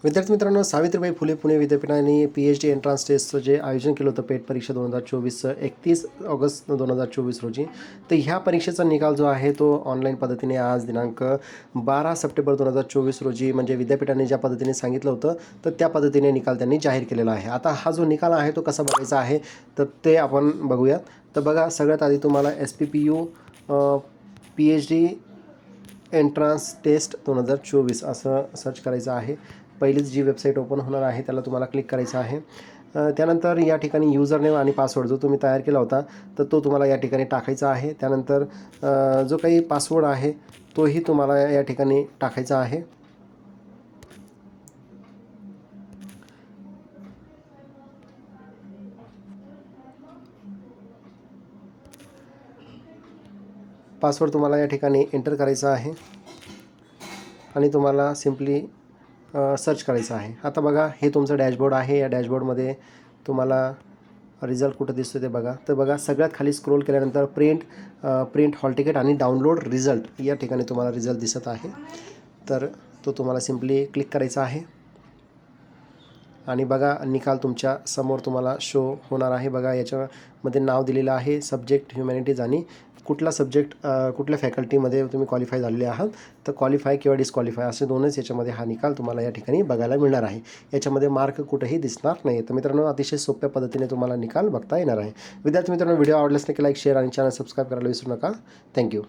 विद्यार्थी मित्रांनो, सावित्रीबाई फुले पुणे विद्यापीठाने PhD एंट्रन्स टेस्टचं जे आयोजन केलं होतं पेट परीक्षा 2024चं 31 ऑगस्ट 2024 रोजी, तर ह्या परीक्षेचा निकाल जो आहे तो ऑनलाईन पद्धतीने आज दिनांक 12 सप्टेंबर 2024 रोजी म्हणजे विद्यापीठाने ज्या पद्धतीने सांगितलं होतं तर त्या पद्धतीने निकाल त्यांनी जाहीर केलेला आहे. आता हा जो निकाल आहे तो कसा बघायचा आहे तर ते आपण बघूयात. तर बघा, सगळ्यात आधी तुम्हाला SPPU PhD एंट्रन्स टेस्ट 2024 असं सर्च करायचं आहे. पहिलीच जी वेबसाईट ओपन होणार आहे त्याला तुम्हाला क्लिक करायचं आहे. त्यानंतर या ठिकाणी युजर नेम आणि पासवर्ड जो तुम्ही तयार केला होता तर तो तुम्हाला या ठिकाणी टाकायचा आहे. त्यानंतर जो काही पासवर्ड आहे तोही तुम्हाला या ठिकाणी टाकायचा आहे. पासवर्ड तुम्हाला या ठिकाणी एंटर करायचा आहे आणि तुम्हाला सिम्पली सर्च करायचं आहे. आता बघा, हे तुमचं डॅशबोर्ड आहे. या डॅशबोर्डमध्ये तुम्हाला रिझल्ट कुठं दिसतो ते बघा. तर बघा, सगळ्यात खाली स्क्रोल केल्यानंतर प्रिंट हॉल तिकीट आणि डाउनलोड रिझल्ट या ठिकाणी तुम्हाला रिझल्ट दिसत आहे. तर तो तुम्हाला सिम्पली क्लिक करायचा आहे आणि बघा, निकाल तुमच्या समोर तुम्हाला शो होणार आहे. बघा, याच्यामध्ये नाव दिलेलं आहे सब्जेक्ट ह्युमॅनिटीज आणि कुठला सब्जेक्ट कुठल्या फॅकल्टीमध्ये तुम्ही क्वालिफाय झालेले आहात. तर क्वालिफाय किंवा डिस्क्वालिफाय असे दोनच याच्यामध्ये हा निकाल तुम्हाला या ठिकाणी बघायला मिळणार आहे. याच्यामध्ये मार्क कुठेही दिसणार नाही. तर मित्रांनो, अतिशय सोप्या पद्धतीने तुम्हाला निकाल बघता येणार आहे. विद्यार्थी मित्रांनो, व्हिडिओ आवडल्यास नक्की लाईक, शेअर आणि चॅनल सबस्क्राईब करायला विसरू नका. थँक्यू.